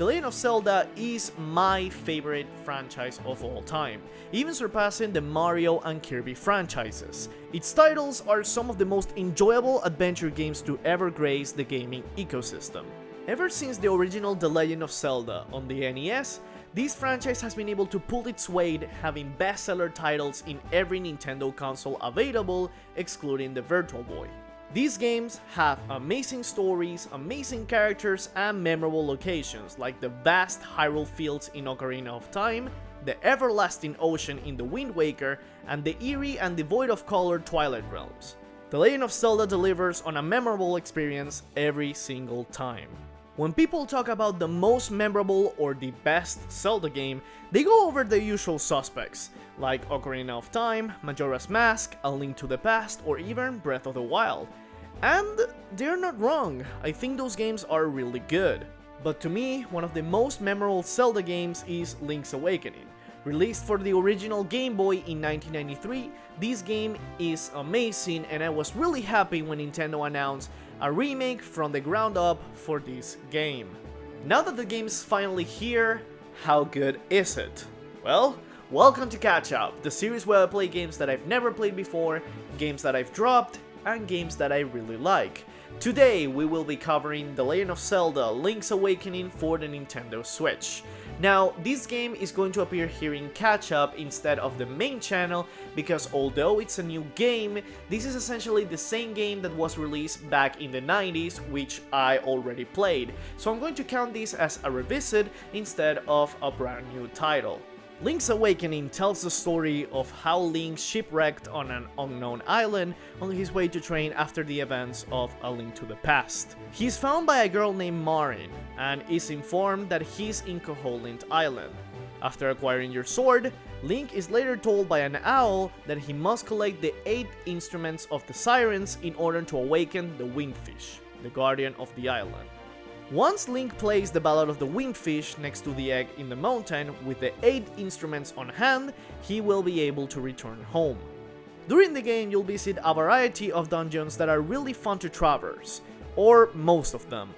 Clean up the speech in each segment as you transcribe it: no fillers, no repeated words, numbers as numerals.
The Legend of Zelda is my favorite franchise of all time, even surpassing the Mario and Kirby franchises. Its titles are some of the most enjoyable adventure games to ever grace the gaming ecosystem. Ever since the original The Legend of Zelda on the NES, this franchise has been able to pull its weight, having bestseller titles in every Nintendo console available, excluding the Virtual Boy. These games have amazing stories, amazing characters, and memorable locations like the vast Hyrule Fields in Ocarina of Time, the everlasting ocean in The Wind Waker, and the eerie and devoid of color Twilight Realms. The Legend of Zelda delivers on a memorable experience every single time. When people talk about the most memorable or the best Zelda game, they go over the usual suspects, like Ocarina of Time, Majora's Mask, A Link to the Past, or even Breath of the Wild. And they're not wrong, I think those games are really good. But to me, one of the most memorable Zelda games is Link's Awakening. Released for the original Game Boy in 1993, this game is amazing, and I was really happy when Nintendo announced a remake from the ground up for this game. Now that the game's finally here, how good is it? Well, welcome to Catch Up, the series where I play games that I've never played before, games that I've dropped, and games that I really like. Today we will be covering The Legend of Zelda Link's Awakening for the Nintendo Switch. Now, this game is going to appear here in Catch Up instead of the main channel because although it's a new game, this is essentially the same game that was released back in the 90s, which I already played. So I'm going to count this as a revisit instead of a brand new title. Link's Awakening tells the story of how Link shipwrecked on an unknown island on his way to train after the events of A Link to the Past. He is found by a girl named Marin and is informed that he's in Koholint Island. After acquiring your sword, Link is later told by an owl that he must collect the 8 instruments of the sirens in order to awaken the Windfish, the guardian of the island. Once Link plays the Ballad of the Windfish next to the egg in the mountain with the 8 instruments on hand, he will be able to return home. During the game, you'll visit a variety of dungeons that are really fun to traverse, or most of them.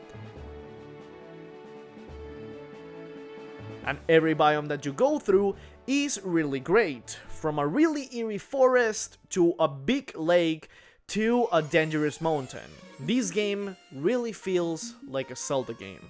And every biome that you go through is really great, from a really eerie forest to a big lake to a dangerous mountain. This game really feels like a Zelda game.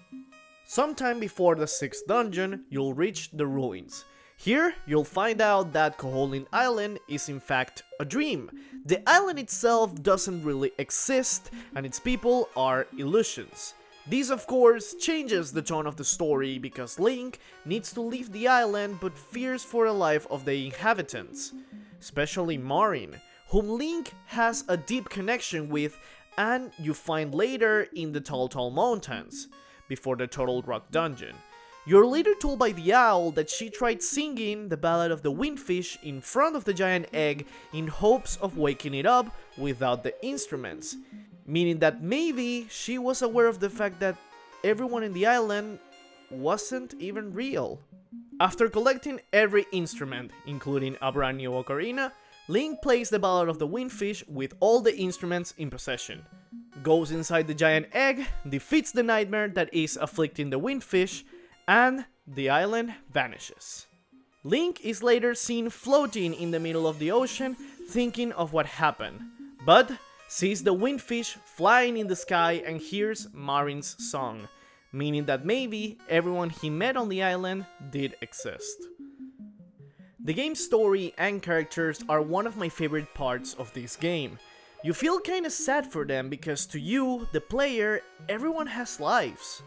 Sometime before the 6th dungeon, you'll reach the ruins. Here, you'll find out that Koholint Island is in fact a dream. The island itself doesn't really exist, and its people are illusions. This of course changes the tone of the story because Link needs to leave the island but fears for the life of the inhabitants, especially Marin, whom Link has a deep connection with and you find later in the Tall Mountains, before the Turtle Rock dungeon. You're later told by the owl that she tried singing the Ballad of the Windfish in front of the giant egg in hopes of waking it up without the instruments, meaning that maybe she was aware of the fact that everyone in the island wasn't even real. After collecting every instrument, including a brand new ocarina, Link plays the Ballad of the Windfish with all the instruments in possession, goes inside the giant egg, defeats the nightmare that is afflicting the Windfish, and the island vanishes. Link is later seen floating in the middle of the ocean, thinking of what happened, but sees the Windfish flying in the sky and hears Marin's song, meaning that maybe everyone he met on the island did exist. The game's story and characters are one of my favorite parts of this game. You feel kinda sad for them because to you, the player, everyone has lives.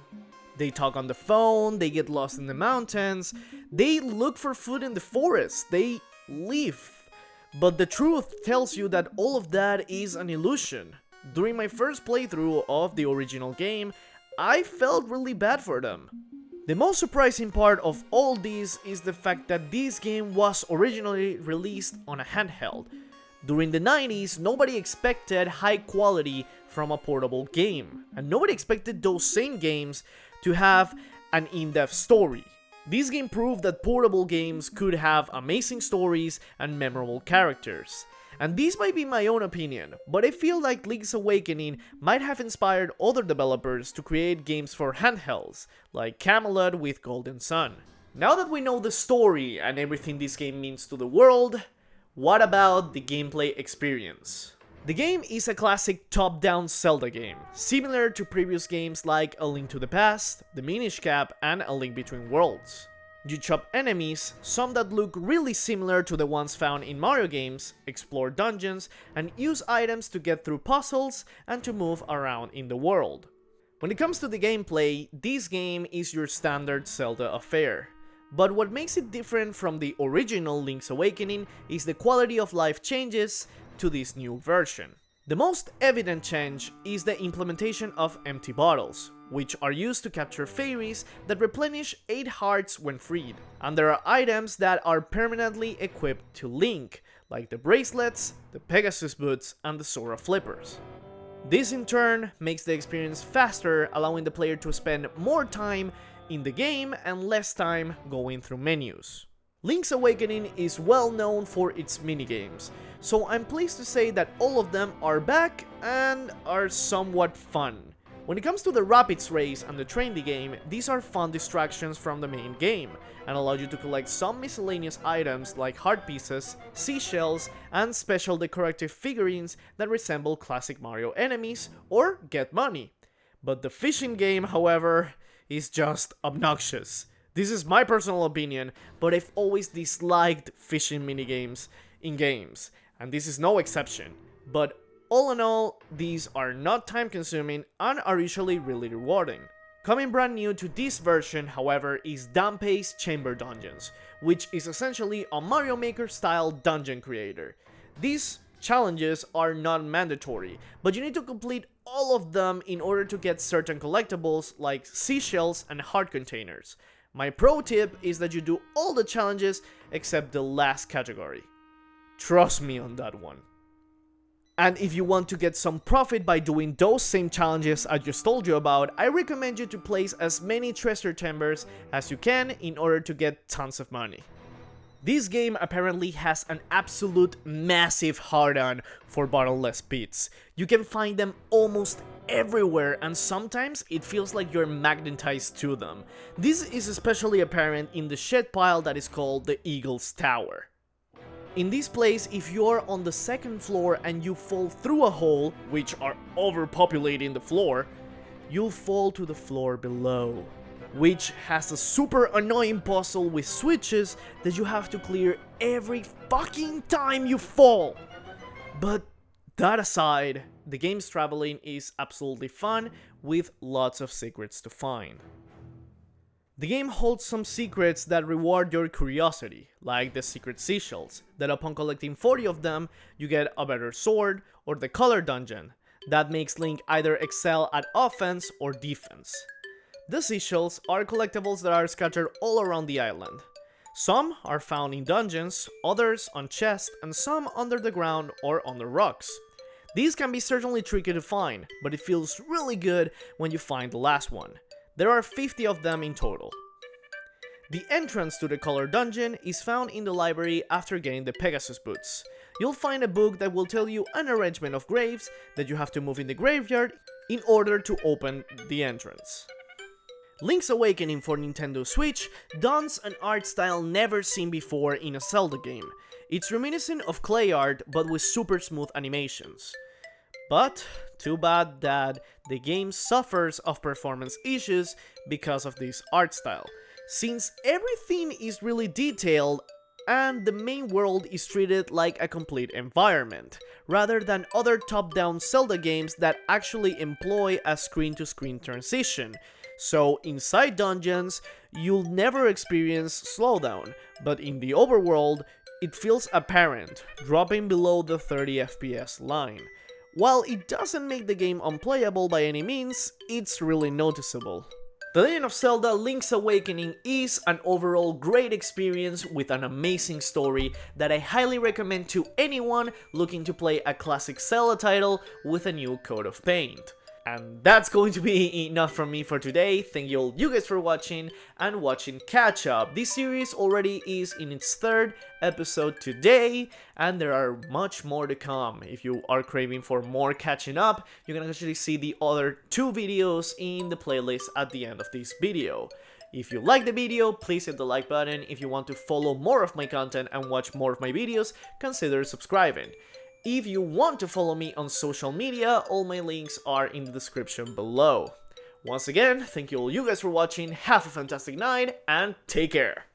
They talk on the phone, they get lost in the mountains, they look for food in the forest, they live. But the truth tells you that all of that is an illusion. During my first playthrough of the original game, I felt really bad for them. The most surprising part of all this is the fact that this game was originally released on a handheld. During the 90s, nobody expected high quality from a portable game, and nobody expected those same games to have an in-depth story. This game proved that portable games could have amazing stories and memorable characters. And this might be my own opinion, but I feel like Link's Awakening might have inspired other developers to create games for handhelds, like Camelot with Golden Sun. Now that we know the story and everything this game means to the world, what about the gameplay experience? The game is a classic top-down Zelda game, similar to previous games like A Link to the Past, The Minish Cap, and A Link Between Worlds. You chop enemies, some that look really similar to the ones found in Mario games, explore dungeons, and use items to get through puzzles and to move around in the world. When it comes to the gameplay, this game is your standard Zelda affair. But what makes it different from the original Link's Awakening is the quality of life changes to this new version. The most evident change is the implementation of empty bottles, which are used to capture fairies that replenish 8 hearts when freed. And there are items that are permanently equipped to Link, like the bracelets, the Pegasus boots, and the Sora flippers. This in turn makes the experience faster, allowing the player to spend more time in the game and less time going through menus. Link's Awakening is well known for its minigames, so I'm pleased to say that all of them are back and are somewhat fun. When it comes to the Rapids Race and the Train the Game, these are fun distractions from the main game, and allow you to collect some miscellaneous items like heart pieces, seashells, and special decorative figurines that resemble classic Mario enemies, or get money. But the fishing game, however, is just obnoxious. This is my personal opinion, but I've always disliked fishing minigames in games, and this is no exception. But all in all, these are not time consuming and are usually really rewarding. Coming brand new to this version, however, is Danpei's Chamber Dungeons, which is essentially a Mario Maker style dungeon creator. These challenges are not mandatory, but you need to complete all of them in order to get certain collectibles like seashells and heart containers. My pro tip is that you do all the challenges except the last category. Trust me on that one. And if you want to get some profit by doing those same challenges I just told you about, I recommend you to place as many treasure chambers as you can in order to get tons of money. This game apparently has an absolute massive hard-on for bottomless pits. You can find them almost everywhere, and sometimes it feels like you're magnetized to them. This is especially apparent in the shed pile that is called the Eagle's Tower. In this place, if you're on the second floor and you fall through a hole, which are overpopulating the floor, you'll fall to the floor below, which has a super annoying puzzle with switches that you have to clear every fucking time you fall. But that aside, the game's traveling is absolutely fun with lots of secrets to find. The game holds some secrets that reward your curiosity, like the secret seashells, that upon collecting 40 of them, you get a better sword, or the color dungeon, that makes Link either excel at offense or defense. The seashells are collectibles that are scattered all around the island. Some are found in dungeons, others on chests, and some under the ground or on the rocks. These can be certainly tricky to find, but it feels really good when you find the last one. There are 50 of them in total. The entrance to the color dungeon is found in the library after getting the Pegasus boots. You'll find a book that will tell you an arrangement of graves that you have to move in the graveyard in order to open the entrance. Link's Awakening for Nintendo Switch dons an art style never seen before in a Zelda game. It's reminiscent of clay art but with super smooth animations. But too bad that the game suffers of performance issues because of this art style, since everything is really detailed and the main world is treated like a complete environment, rather than other top-down Zelda games that actually employ a screen-to-screen transition. So inside dungeons, you'll never experience slowdown, but in the overworld, it feels apparent, dropping below the 30 FPS line. While it doesn't make the game unplayable by any means, it's really noticeable. The Legend of Zelda Link's Awakening is an overall great experience with an amazing story that I highly recommend to anyone looking to play a classic Zelda title with a new coat of paint. And that's going to be enough from me for today. Thank you all you guys for watching and watching Catch Up. This series already is in its 3rd episode today, and there are much more to come. If you are craving for more catching up, you can actually see the other 2 videos in the playlist at the end of this video. If you like the video, please hit the like button. If you want to follow more of my content and watch more of my videos, consider subscribing. If you want to follow me on social media, all my links are in the description below. Once again, thank you all you guys for watching, have a fantastic night, and take care!